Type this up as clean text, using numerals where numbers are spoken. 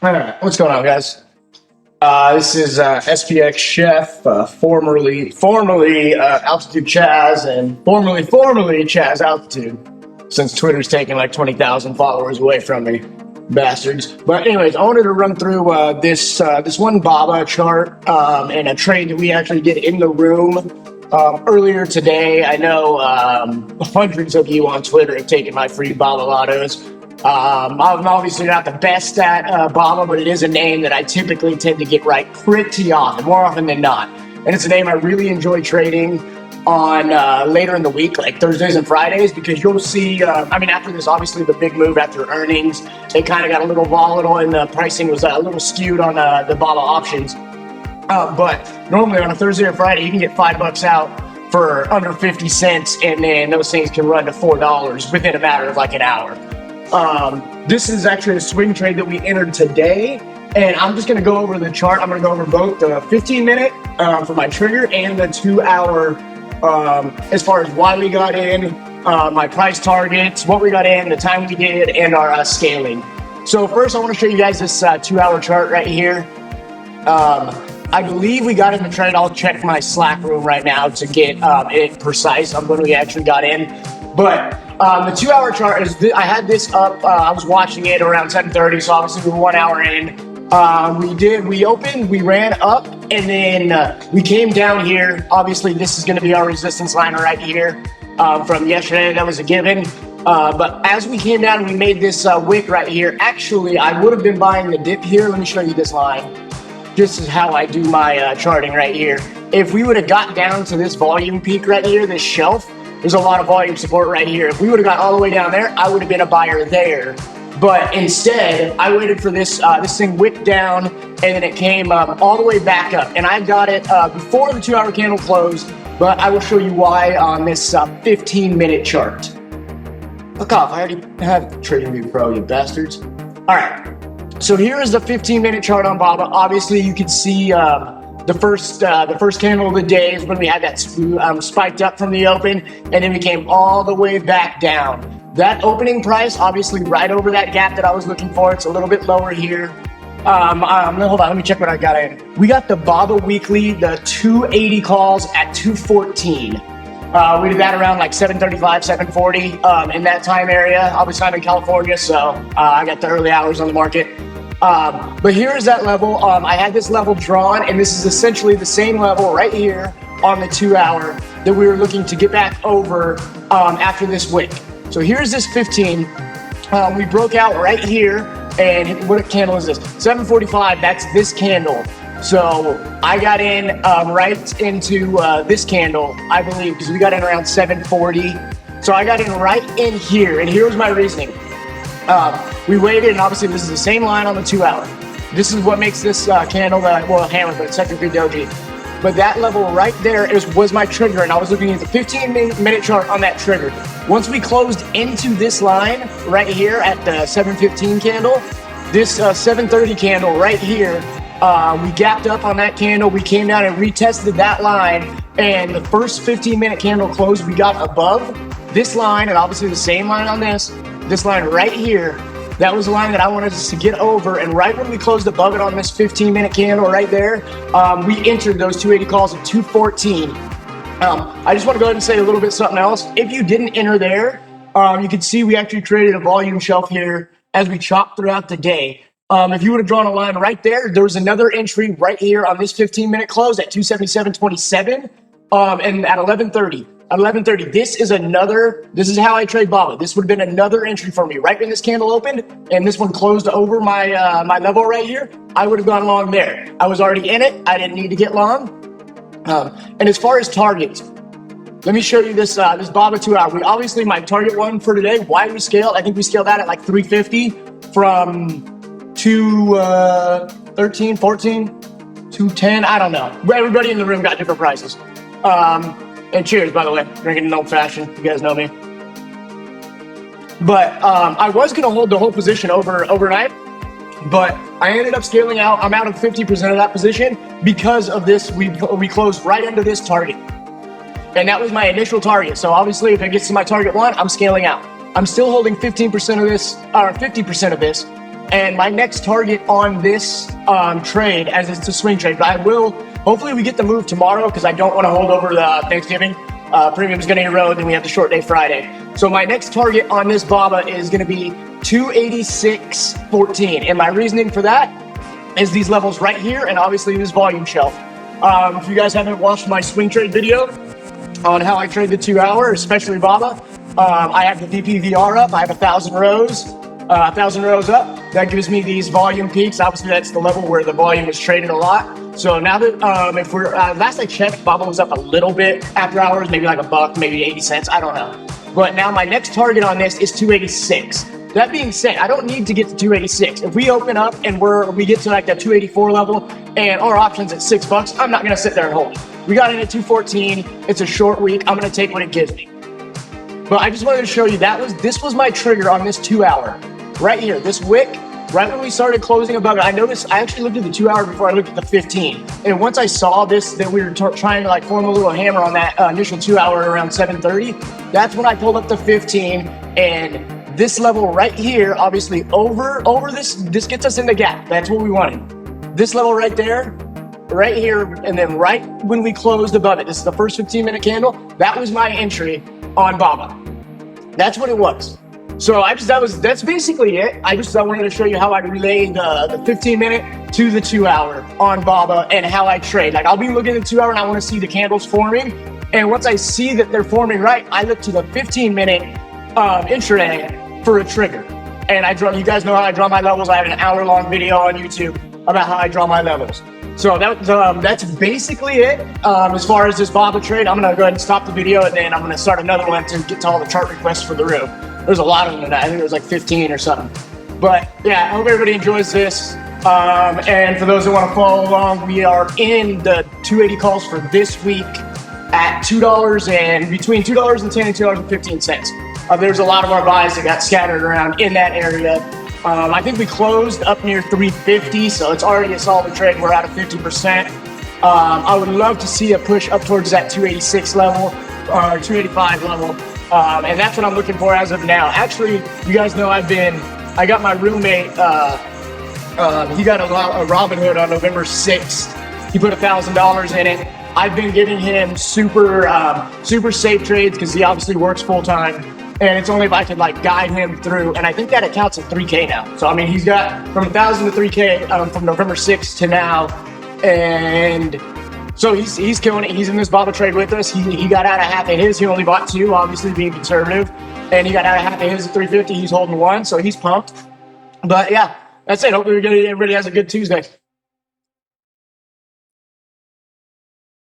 All right, what's going on, guys? This is SPX Chef, formerly Altitude Chaz, and formerly Chaz Altitude, since Twitter's taken like 20,000 followers away from me, bastards. But anyways, I wanted to run through this one Baba chart and a trade that we actually did in the room earlier today. I know hundreds of you on Twitter have taken my free Baba Lottos. I'm obviously not the best at Baba, but it is a name that I typically tend to get right pretty often, more often than not. And it's a name I really enjoy trading on later in the week, like Thursdays and Fridays, because you'll see, after this, obviously the big move after earnings, it kind of got a little volatile and the pricing was a little skewed on the Baba options. But normally on a Thursday or Friday, you can get $5 out for under 50 cents, and then those things can run to $4 within a matter of like an hour. This is actually a swing trade that we entered today, and I'm just going to go over the chart. I'm going to go over both the 15-minute for my trigger and the 2-hour as far as why we got in, my price targets, what we got in, the time we did, and our scaling. So first, I want to show you guys this 2-hour chart right here. I believe we got in the trade. I'll check my Slack room right now to get it precise on when we actually got in. But the 2-hour chart is, I had this up, I was watching it around 10:30, so obviously we were 1 hour in. We opened, we ran up, and then we came down here. Obviously, this is going to be our resistance line right here from yesterday. That was a given. But as we came down, we made this wick right here. Actually, I would have been buying the dip here. Let me show you this line. This is how I do my charting right here. If we would have got down to this volume peak right here, this shelf, there's a lot of volume support right here. If we would have got all the way down there, I would have been a buyer there. But instead, I waited for this thing wicked down, and then it came all the way back up. And I got it before the 2-hour candle closed, but I will show you why on this 15-minute chart. Fuck off, I already have TradingView Pro, you bastards. All right, so here is the 15-minute chart on Baba. Obviously, you can see the first candle of the day is when we had that spiked up from the open, and then we came all the way back down. That opening price, obviously right over that gap that I was looking for. It's a little bit lower here. Hold on, let me check what I got in. We got the Baba Weekly, the 280 calls at 214. We did that around like 7:35, 7:40 in that time area. Obviously, I'm in California, so I got the early hours on the market. But here is that level. I had this level drawn, and this is essentially the same level right here on the 2-hour that we were looking to get back over after this wick. So here's this 15. We broke out right here, and what candle is this? 7:45. That's this candle. So I got in right into this candle, I believe, because we got in around 7:40. So I got in right in here, and here was my reasoning. We waited, and obviously this is the same line on the 2-hour. This is what makes this candle hammer, but it's technically doji. But that level right there was my trigger, and I was looking at the 15-minute chart on that trigger. Once we closed into this line right here at the 7:15 candle, this 7:30 candle right here, we gapped up on that candle. We came down and retested that line, and the first 15-minute candle closed, we got above this line, and obviously the same line on this line right here. That was the line that I wanted us to get over, and right when we closed above it on this 15-minute candle right there, we entered those 280 calls at 214. I just want to go ahead and say a little bit something else. If you didn't enter there, you can see we actually created a volume shelf here as we chopped throughout the day. If you would have drawn a line right there, there was another entry right here on this 15-minute close at 277.27 and at 11:30. At 11:30, this is how I trade Baba. This would have been another entry for me. Right when this candle opened and this one closed over my my level right here, I would have gone long there. I was already in it. I didn't need to get long. And as far as targets, let me show you this this Baba 2-hour. Obviously, my target one for today, why we scaled, I think we scaled that at like 350 from 213, 14, 210, I don't know. Everybody in the room got different prices. And cheers, by the way, drinking an old fashioned, you guys know me. But I was gonna hold the whole position overnight, but I ended up scaling out. I'm out of 50% of that position because of this. We closed right into this target, and that was my initial target. So obviously, if it gets to my target one, I'm scaling out. I'm still holding 15% of this, or 50% of this, And my next target on this trade, as it's a swing trade, but I will, hopefully we get the move tomorrow because I don't want to hold over the Thanksgiving. Premium's going to erode, then we have the short day Friday. So my next target on this BABA is going to be 286.14. And my reasoning for that is these levels right here and obviously this volume shelf. If you guys haven't watched my swing trade video on how I trade the 2 hour, especially BABA, I have the VPVR up. I have 1,000 rows. 1,000 rows up, that gives me these volume peaks. Obviously, that's the level where the volume is traded a lot. So now that if we're last I checked, BABA was up a little bit after hours, maybe like $1, maybe 80 cents. I don't know. But now my next target on this is 286. That being said, I don't need to get to 286. If we open up and we get to like that 284 level and our options at $6, I'm not gonna sit there and hold it. We got in at 214. It's a short week. I'm gonna take what it gives me. But I just wanted to show you this was my trigger on this 2 hour. Right here, this wick, right when we started closing above it, I noticed, I actually looked at the 2 hour before I looked at the 15. And once I saw this, that we were trying to like form a little hammer on that initial 2 hour around 7:30, that's when I pulled up the 15. And this level right here, obviously over this gets us in the gap. That's what we wanted. This level right there, right here, and then right when we closed above it, this is the first 15-minute candle, that was my entry on BABA. That's what it was. So that's basically it. I wanted to show you how I relay the 15-minute to the 2 hour on BABA and how I trade. Like I'll be looking at the 2 hour and I want to see the candles forming. And once I see that they're forming right, I look to the 15-minute intraday for a trigger. And you guys know how I draw my levels. I have an hour-long video on YouTube about how I draw my levels. So that's basically it. As far as this BABA trade, I'm gonna go ahead and stop the video and then I'm gonna start another one to get to all the chart requests for the room. There's a lot of them tonight. I think there's like 15 or something. But yeah, I hope everybody enjoys this. And for those that want to follow along, we are in the 280 calls for this week at $2 and between $2.10 and $2.15. There's a lot of our buys that got scattered around in that area. I think we closed up near 350, so it's already a solid trade. We're out of 50%. I would love to see a push up towards that 286 level or 285 level. And that's what I'm looking for as of now. Actually, you guys know I got my roommate, he got a Robinhood on November 6th. He put $1,000 in it. I've been giving him super safe trades because he obviously works full time. And it's only if I could like guide him through. And I think that accounts at 3K now. So, I mean, he's got from 1,000 to 3K from November 6th to now. And so he's killing it. He's in this BABA trade with us. He got out of half of his. He only bought 2, obviously being conservative. And he got out of half of his at 350. He's holding 1, so he's pumped. But yeah, that's it. Hopefully everybody has a good Tuesday.